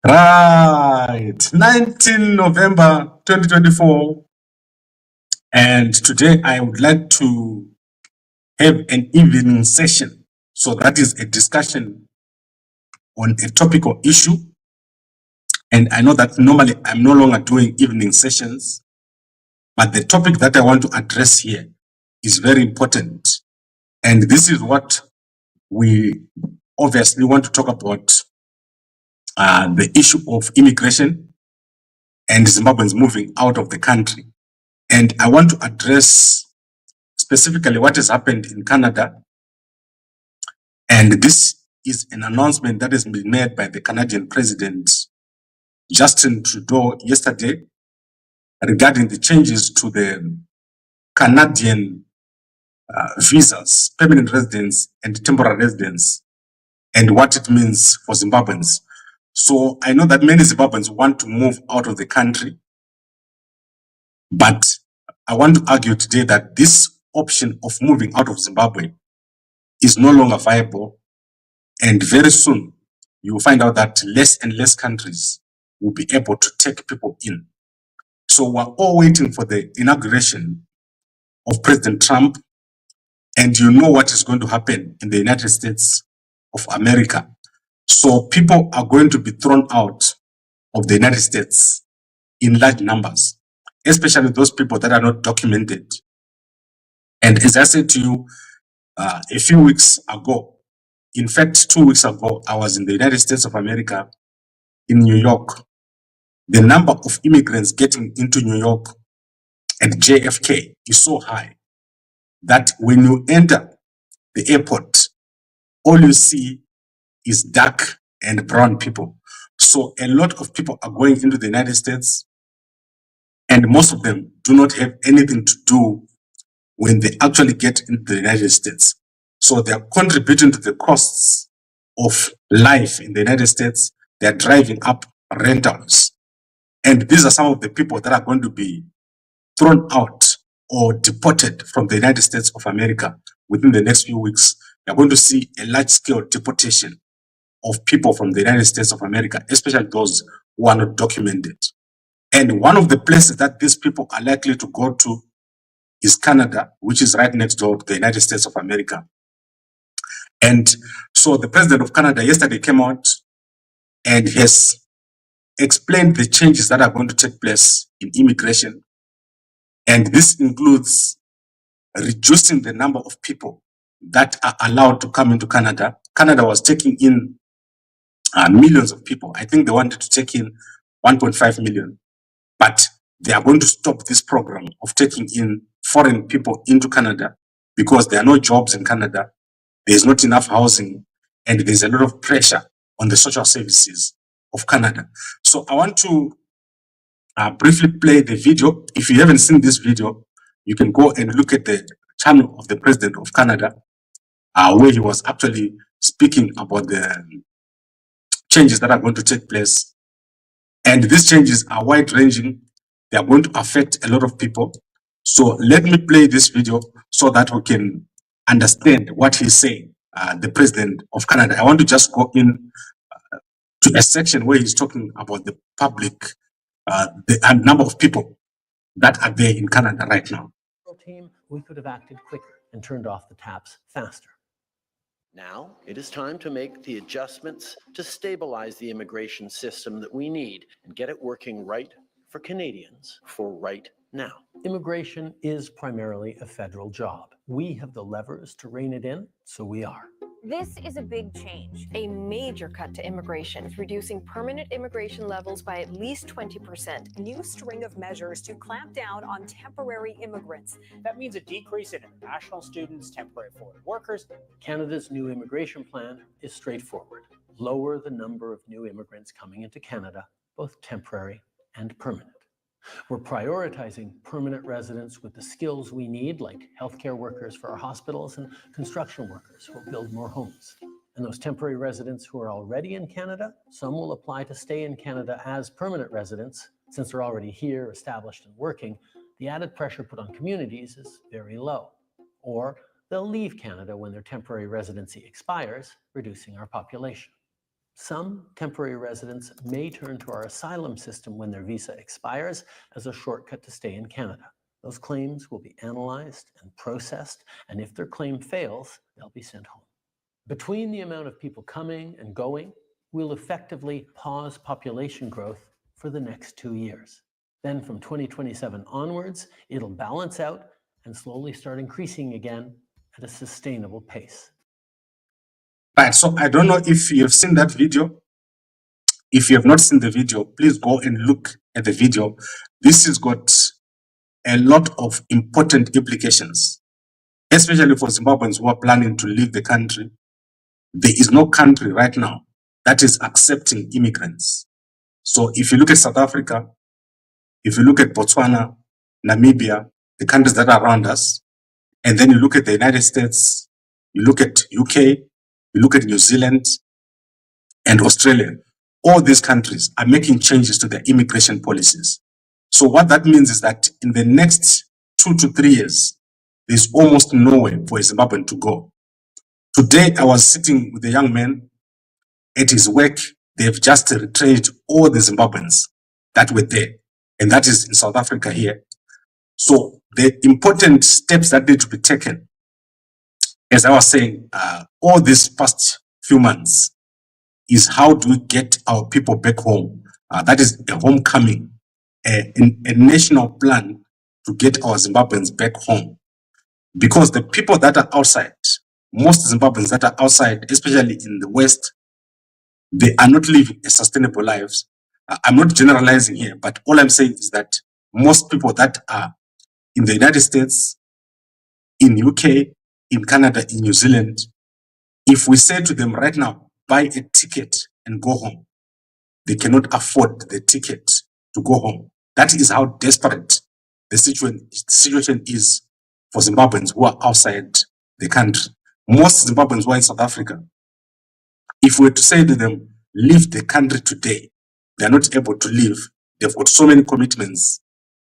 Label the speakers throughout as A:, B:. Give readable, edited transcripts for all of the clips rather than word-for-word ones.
A: Right, 19 November 2024, and today I would like to have an evening session. So that is a discussion on a topic or issue. And I know that normally I'm no longer doing evening sessions, but the topic that I want to address here is very important. And this is what we obviously want to talk about, the issue of immigration and Zimbabweans moving out of the country. And I want to address specifically what has happened in Canada. And this is an announcement that has been made by the Canadian President Justin Trudeau yesterday regarding the changes to the Canadian visas, permanent residence and temporary residence, and what it means for Zimbabweans. So I know that many Zimbabweans want to move out of the country, but I want to argue today that this option of moving out of Zimbabwe is no longer viable, and very soon you will find out that less and less countries will be able to take people in. So we're all waiting for the inauguration of President Trump, and you know what is going to happen in the United States of America. So people are going to be thrown out of the United States in large numbers, especially those people that are not documented. And as I said to you a few weeks ago, in fact, 2 weeks ago, I was in the United States of America in New York. The number of immigrants getting into New York at JFK is so high that when you enter the airport, all you see is dark and brown people. So a lot of people are going into the United States, and most of them do not have anything to do when they actually get into the United States. So they are contributing to the costs of life in the United States. They are driving up rentals. And these are some of the people that are going to be thrown out or deported from the United States of America within the next few weeks. You're going to see a large-scale deportation of people from the United States of America, especially those who are not documented. And one of the places that these people are likely to go to is Canada, which is right next door to the United States of America. And so the president of Canada yesterday came out and has explained the changes that are going to take place in immigration. And this includes reducing the number of people that are allowed to come into Canada. Canada was taking in millions of people. I think they wanted to take in 1.5 million, but they are going to stop this program of taking in foreign people into Canada because there are no jobs in Canada, there's not enough housing, and there's a lot of pressure on the social services of Canada. So I want to briefly play the video. If you haven't seen this video, you can go and look at the channel of the President of Canada, where he was actually speaking about the changes that are going to take place. And these changes are wide-ranging. They are going to affect a lot of people. So let me play this video so that we can understand what he's saying, the President of Canada. I want to just go in to a section where he's talking about the public, the number of people that are there in Canada right now.
B: Team, we could have acted quicker and turned off the taps faster.
C: Now it is time to make the adjustments to stabilize the immigration system that we need and get it working right for Canadians for right now.
B: Immigration is primarily a federal job. We have the levers to rein it in, so we are.
D: This is a big change, a major cut to immigration, reducing permanent immigration levels by at least 20%.
E: A new string of measures to clamp down on temporary immigrants.
F: That means a decrease in international students, temporary foreign workers.
B: Canada's new immigration plan is straightforward. Lower the number of new immigrants coming into Canada, both temporary and permanent. We're prioritizing permanent residents with the skills we need, like healthcare workers for our hospitals and construction workers who will build more homes. And those temporary residents who are already in Canada, some will apply to stay in Canada as permanent residents. Since they're already here, established and working, the added pressure put on communities is very low. Or they'll leave Canada when their temporary residency expires, reducing our population. Some temporary residents may turn to our asylum system when their visa expires as a shortcut to stay in Canada. Those claims will be analyzed and processed, and if their claim fails, they'll be sent home. Between the amount of people coming and going, we'll effectively pause population growth for the next 2 years. Then from 2027 onwards, it'll balance out and slowly start increasing again at a sustainable pace.
A: Right, so I don't know if you have seen that video. If you have not seen the video, please go and look at the video. This has got a lot of important implications, especially for Zimbabweans who are planning to leave the country. There is no country right now that is accepting immigrants. So if you look at South Africa, if you look at Botswana, Namibia, the countries that are around us, and then you look at the United States, you look at UK, you look at New Zealand and Australia, all these countries are making changes to their immigration policies. So what that means is that in the next 2 to 3 years, there's almost nowhere for a Zimbabwean to go. Today, I was sitting with a young man at his work. They've just retrenched all the Zimbabweans that were there, and that is in South Africa here. So the important steps that need to be taken, as I was saying, all these past few months, is how do we get our people back home? That is a homecoming, a national plan to get our Zimbabweans back home. Because the people that are outside, most Zimbabweans that are outside, especially in the West, they are not living a sustainable lives. I'm not generalizing here, but all I'm saying is that most people that are in the United States, in UK, in Canada, in New Zealand, if we say to them right now, buy a ticket and go home, they cannot afford the ticket to go home. That is how desperate the situation is for Zimbabweans who are outside the country. Most Zimbabweans who are in South Africa, if we were to say to them, leave the country today, they are not able to leave. They've got so many commitments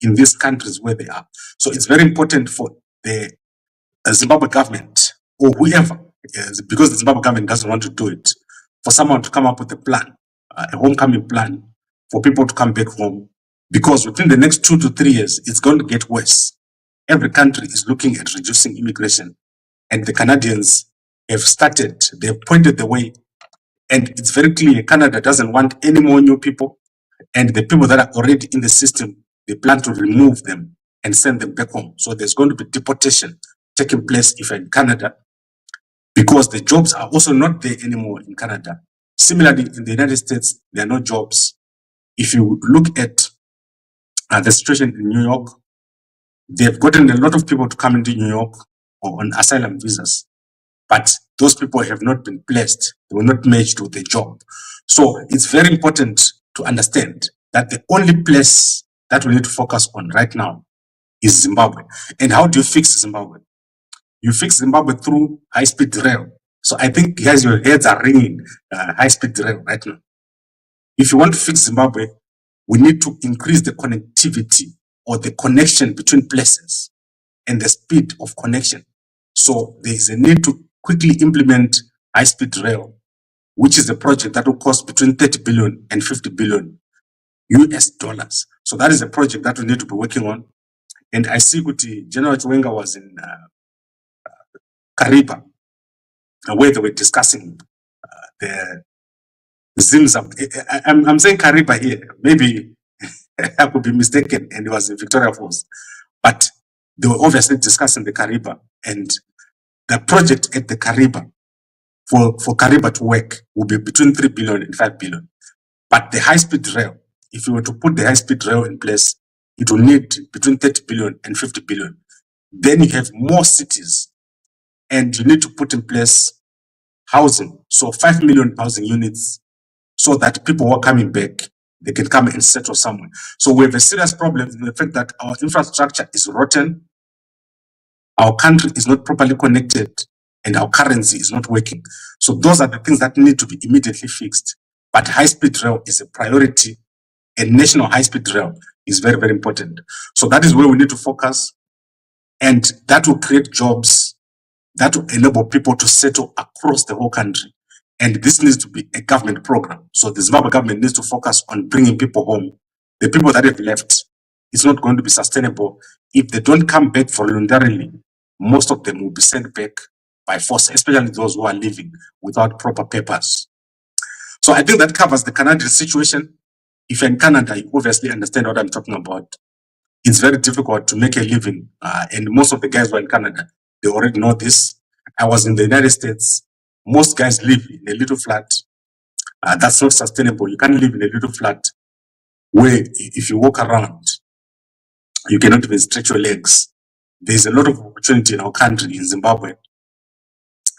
A: in these countries where they are. So it's very important for the Zimbabwe government or whoever, because the Zimbabwe government doesn't want to do it, for someone to come up with a plan, a homecoming plan for people to come back home. Because within the next 2 to 3 years, it's going to get worse. Every country is looking at reducing immigration, and the Canadians have started, they've pointed the way, and it's very clear Canada doesn't want any more new people, and the people that are already in the system, they plan to remove them and send them back home. So there's going to be deportation taking place if you're in Canada, because the jobs are also not there anymore in Canada. Similarly, in the United States, there are no jobs. If you look at the situation in New York, they've gotten a lot of people to come into New York on asylum visas, but those people have not been placed. They were not matched with a job. So it's very important to understand that the only place that we need to focus on right now is Zimbabwe. And how do you fix Zimbabwe? You fix Zimbabwe through high-speed rail. So I think, guys, your heads are ringing high-speed rail right now. If you want to fix Zimbabwe, we need to increase the connectivity or the connection between places and the speed of connection. So there is a need to quickly implement high-speed rail, which is a project that will cost between 30 billion and 50 billion US dollars. So that is a project that we need to be working on. And I see General Chiwenga was in Kariba, where they were discussing the Zimbabwe. I'm saying Kariba here. Maybe I could be mistaken, and it was in Victoria Falls. But they were obviously discussing the Kariba, and the project at the Kariba, for Kariba to work, will be between 3 billion and 5 billion. But the high-speed rail, if you were to put the high-speed rail in place, it will need between 30 billion and 50 billion. Then you have more cities, and you need to put in place housing. So 5 million housing units, so that people who are coming back, they can come and settle somewhere. So we have a serious problem in the fact that our infrastructure is rotten, our country is not properly connected, and our currency is not working. So those are the things that need to be immediately fixed. But high-speed rail is a priority. A national high-speed rail is very, very important. So that is where we need to focus, and that will create jobs that will enable people to settle across the whole country. And this needs to be a government program. So the Zimbabwe government needs to focus on bringing people home. The people that have left, it's not going to be sustainable. If they don't come back voluntarily, most of them will be sent back by force, especially those who are living without proper papers. So I think that covers the Canadian situation. If you're in Canada, you obviously understand what I'm talking about. It's very difficult to make a living. And most of the guys who are in Canada, they already know this. I was in the United States. Most guys live in a little flat. That's not sustainable. You can't live in a little flat where if you walk around, you cannot even stretch your legs. There's a lot of opportunity in our country, in Zimbabwe.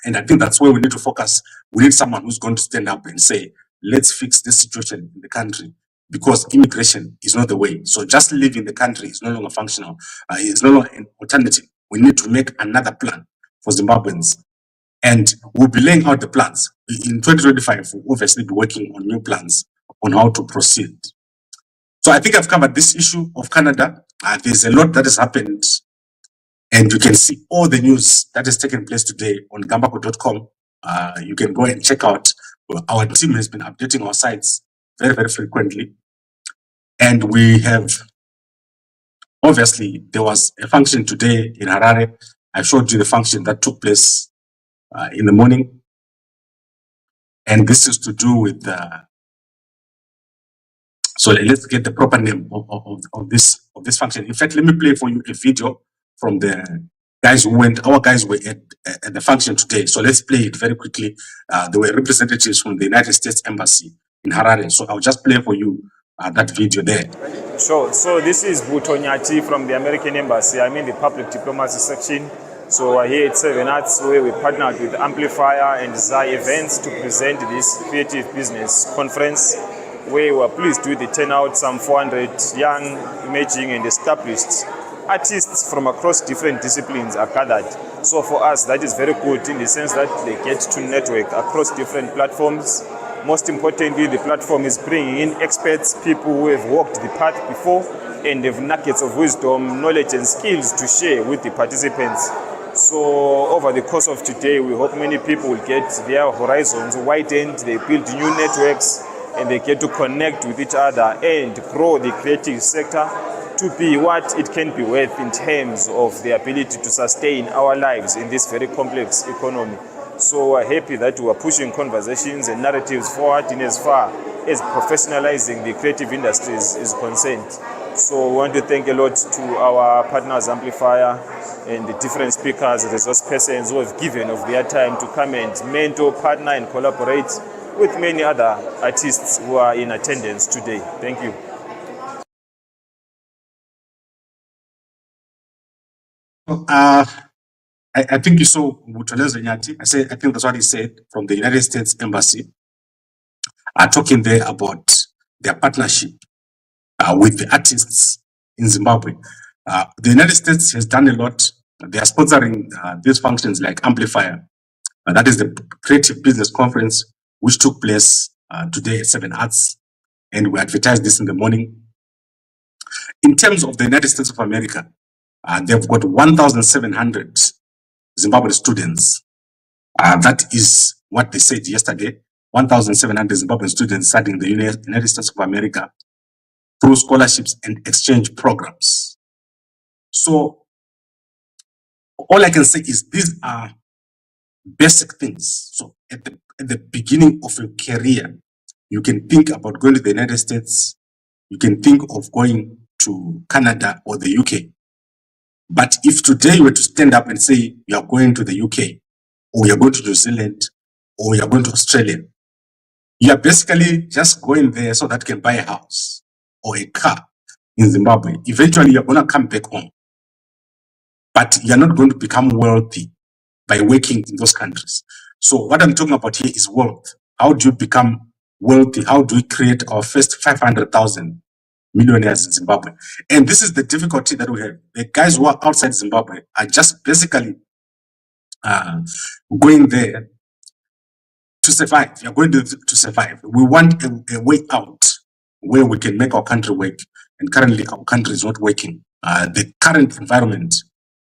A: And I think that's where we need to focus. We need someone who's going to stand up and say, let's fix this situation in the country, because immigration is not the way. So just living in the country is no longer functional. It's no longer an alternative. We need to make another plan for Zimbabweans. And we'll be laying out the plans. In 2025, we'll obviously be working on new plans on how to proceed. So I think I've covered this issue of Canada. There's a lot that has happened. And you can see all the news that has taken place today on gambako.com. You can go and check out. Our team has been updating our sites very, very frequently. And we have, obviously, there was a function today in Harare. I showed you the function that took place in the morning. And this is to do with, so let's get the proper name of this function. In fact, let me play for you a video from the guys who went, our guys were at the function today. So let's play it very quickly. There were representatives from the United States Embassy in Harare. So I'll just play for you that video there.
G: Sure. So this is Butonyati from the American Embassy. I'm in the public diplomacy section. So we're here at 7 Arts, where we partnered with Amplifier and Zai Events to present this creative business conference, where we're pleased with the turnout. Some 400 young, emerging and established artists from across different disciplines are gathered. So for us, that is very good in the sense that they get to network across different platforms. Most importantly, the platform is bringing in experts, people who have walked the path before and have nuggets of wisdom, knowledge and skills to share with the participants. So over the course of today, we hope many people will get their horizons widened, they build new networks, and they get to connect with each other and grow the creative sector to be what it can be worth in terms of the ability to sustain our lives in this very complex economy. So we're happy that we are pushing conversations and narratives forward in as far as professionalizing the creative industries is concerned. So we want to thank a lot to our partners, Amplifier, and the different speakers, resource persons who have given of their time to come and mentor, partner, and collaborate with many other artists who are in attendance today. Thank you.
A: I think you saw Mutoleza Nyati. I think that's what he said from the United States Embassy, talking there about their partnership with the artists in Zimbabwe. The United States has done a lot. They are sponsoring these functions like Amplifier. That is the Creative Business Conference, which took place today at 7 Arts, and we advertised this in the morning. In terms of the United States of America, they've got 1,700 Zimbabwean students. That is what they said yesterday. 1,700 Zimbabwean students studying in the United States of America through scholarships and exchange programs. So all I can say is these are basic things. So at the beginning of your career, you can think about going to the United States. You can think of going to Canada or the UK. But if today you were to stand up and say you are going to the UK, or you're going to New Zealand, or you're going to Australia, you are basically just going there so that you can buy a house or a car in Zimbabwe. Eventually, you're going to come back home. But you're not going to become wealthy by working in those countries. So what I'm talking about here is wealth. How do you become wealthy? How do we create our first 500,000 millionaires in Zimbabwe? And this is the difficulty that we have. The guys who are outside Zimbabwe are just basically going there to survive. You're going to survive. We want a way out where we can make our country work. And currently our country is not working. The current environment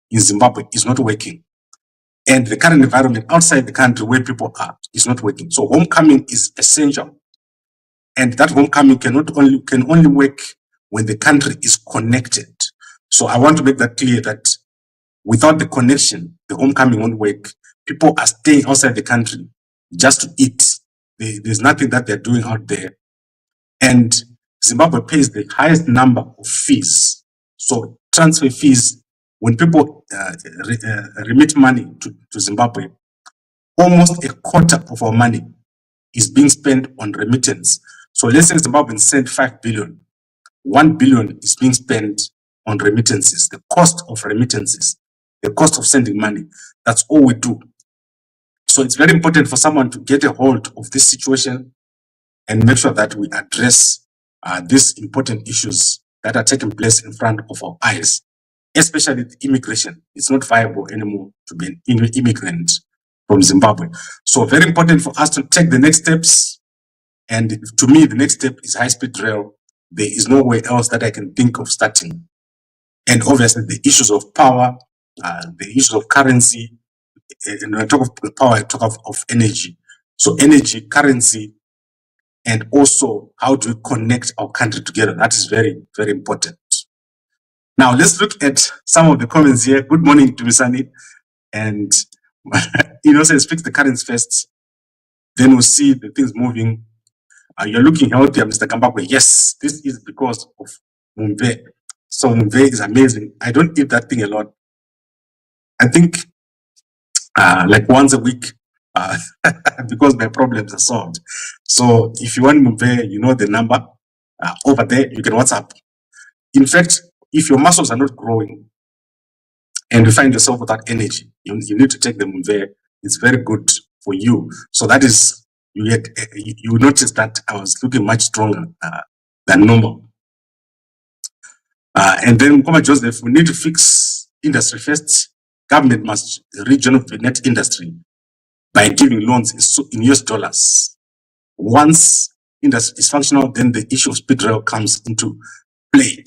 A: in Zimbabwe is not working. And the current environment outside the country where people are is not working. So homecoming is essential. And that homecoming can only work when the country is connected. So I want to make that clear that without the connection, the homecoming won't work. People are staying outside the country just to eat. There's nothing that they're doing out there. And Zimbabwe pays the highest number of fees. So transfer fees, when people remit money to Zimbabwe, almost a quarter of our money is being spent on remittance. So let's say Zimbabweans send 5 billion. 1 billion is being spent on remittances, the cost of remittances, the cost of sending money. That's all we do. So it's very important for someone to get a hold of this situation and make sure that we address these important issues that are taking place in front of our eyes, especially the immigration. It's not viable anymore to be an immigrant from Zimbabwe. So very important for us to take the next steps. And to me, the next step is high-speed rail. There is nowhere else that I can think of starting. And obviously the issues of power, the issues of currency, and when I talk of power, I talk of energy. So energy, currency, and also how do we connect our country together? That is very, very important. Now let's look at some of the comments here. Good morning to Misani. And says fix the currency first. Then we'll see the things moving. You're looking healthier, Mr. Kambakwe. Yes, this is because of Mumbe. So Mumbe is amazing. I don't eat that thing a lot. I think like once a week because my problems are solved. So if you want Mumbe, you know the number over there. You can WhatsApp. In fact, if your muscles are not growing and you find yourself without energy, you need to take the Mumbe. It's very good for you. So that is. You notice that I was looking much stronger than normal. And then, Mkoma Joseph, we need to fix industry first. Government must rejuvenate industry by giving loans in US dollars. Once industry is functional, then the issue of speed rail comes into play.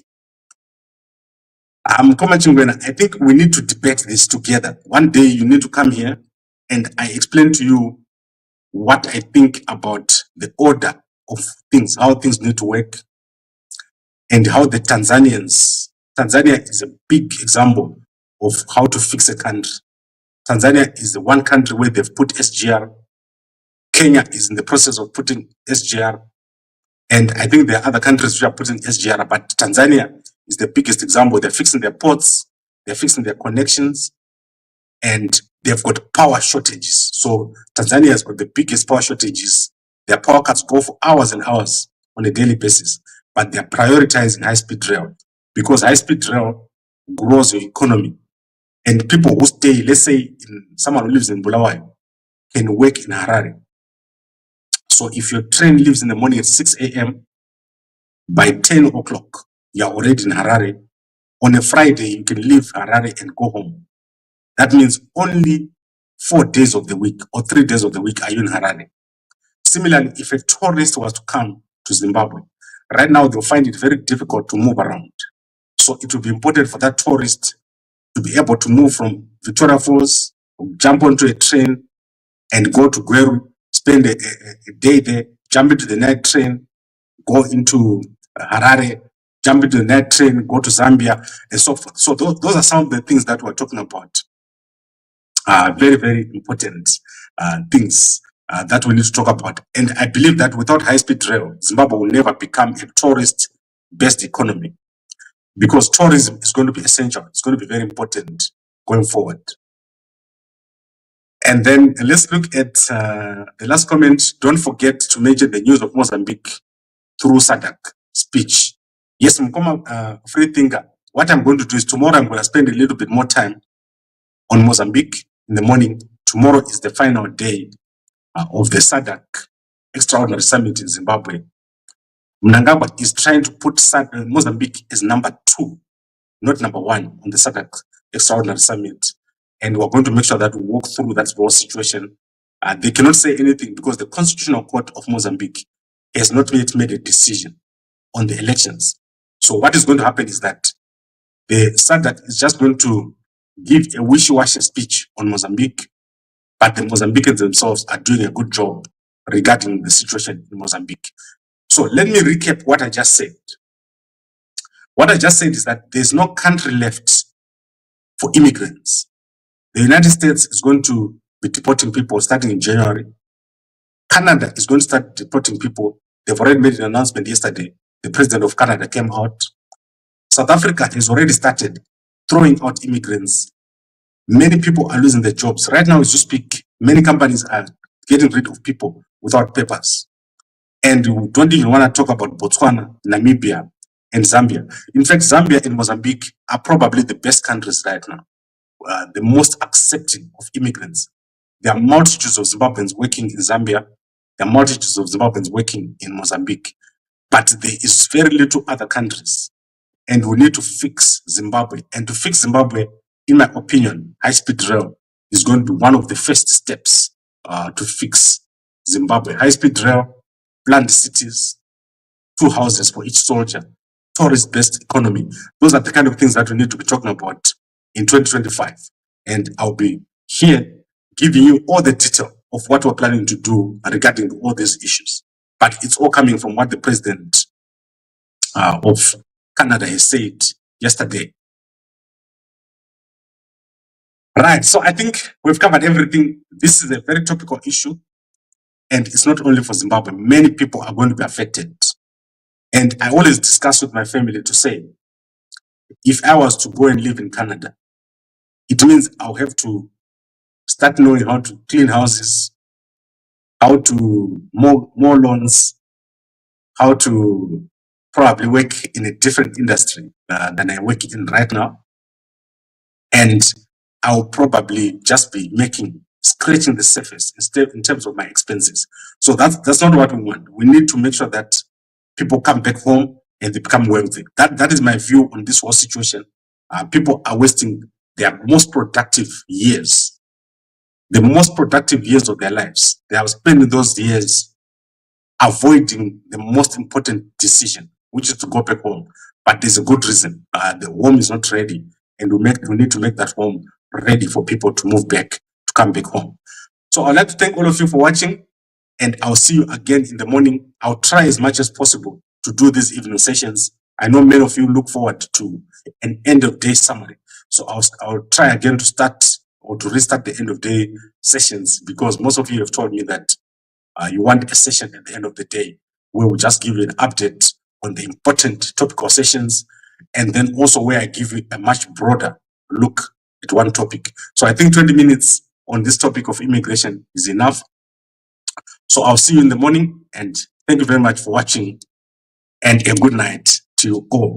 A: I'm commenting when I think we need to debate this together. One day you need to come here and I explain to you what I think about the order of things, how things need to work, and how the Tanzania is a big example of how to fix a country. Tanzania is the one country where they've put SGR. Kenya is in the process of putting SGR. And I think there are other countries which are putting SGR, but Tanzania is the biggest example. They're fixing their ports, they're fixing their connections, and they've got power shortages. So Tanzania has got the biggest power shortages. Their power cuts go for hours and hours on a daily basis, but they're prioritizing high-speed rail because high-speed rail grows your economy. And people who stay, let's say someone who lives in Bulawayo can work in Harare. So if your train leaves in the morning at 6 a.m., by 10 o'clock, you're already in Harare. On a Friday, you can leave Harare and go home. That means only 4 days of the week or 3 days of the week are you in Harare. Similarly, if a tourist was to come to Zimbabwe, right now they'll find it very difficult to move around. So it will be important for that tourist to be able to move from Victoria Falls, jump onto a train and go to Gweru, spend a day there, jump into the night train, go into Harare, jump into the night train, go to Zambia, and so forth. So those are some of the things that we're talking about. Very, very important things that we need to talk about. And I believe that without high-speed rail, Zimbabwe will never become a tourist-based economy because tourism is going to be essential. It's going to be very important going forward. And then let's look at the last comment. Don't forget to mention the news of Mozambique through SADC speech. Yes, Mkoma, free thinker. What I'm going to do is tomorrow I'm going to spend a little bit more time on Mozambique in the morning. Tomorrow is the final day of the SADC Extraordinary Summit in Zimbabwe. Mnangagwa is trying to put Mozambique as number 2, not number 1 on the SADC Extraordinary Summit. And we're going to make sure that we walk through that whole situation. They cannot say anything because the Constitutional Court of Mozambique has not yet made a decision on the elections. So what is going to happen is that the SADC is just going to give a wishy-washy speech on Mozambique, but the Mozambicans themselves are doing a good job regarding the situation in Mozambique. So let me recap what I just said. What I just said is that there's no country left for immigrants. The United States is going to be deporting people starting in January. Canada is going to start deporting people. They've already made an announcement yesterday. The president of Canada came out. South Africa has already started throwing out immigrants. Many people are losing their jobs. Right now, as you speak, many companies are getting rid of people without papers. And we don't even want to talk about Botswana, Namibia, and Zambia. In fact, Zambia and Mozambique are probably the best countries right now, the most accepting of immigrants. There are multitudes of Zimbabweans working in Zambia. There are multitudes of Zimbabweans working in Mozambique. But there is very little other countries. And we need to fix Zimbabwe. And to fix Zimbabwe, in my opinion, high-speed rail is going to be one of the first steps to fix Zimbabwe. High-speed rail, planned cities, 2 houses for each soldier, tourist-based economy. Those are the kind of things that we need to be talking about in 2025. And I'll be here giving you all the detail of what we're planning to do regarding all these issues. But it's all coming from what the president of Canada has said yesterday. Right, so I think we've covered everything. This is a very topical issue, and it's not only for Zimbabwe. Many people are going to be affected. And I always discuss with my family to say, if I was to go and live in Canada, it means I'll have to start knowing how to clean houses, how to mow lawns, how to probably work in a different industry than I work in right now. And I'll probably just be scratching the surface in terms of my expenses. So that's not what we want. We need to make sure that people come back home and they become wealthy. That is my view on this whole situation. People are wasting their most productive years, the most productive years of their lives. They are spending those years avoiding the most important decision, which is to go back home. But there's a good reason. The home is not ready, and we need to make that home ready for people to move back, to come back home. So I'd like to thank all of you for watching, and I'll see you again in the morning. I'll try as much as possible to do these evening sessions. I know many of you look forward to an end of day summary. So I'll try again to start or to restart the end of day sessions, because most of you have told me that you want a session at the end of the day where we just give you an update on the important topical sessions, and then also where I give you a much broader look at one topic. So I think 20 minutes on this topic of immigration is enough. So I'll see you in the morning, and thank you very much for watching, and a good night to you all.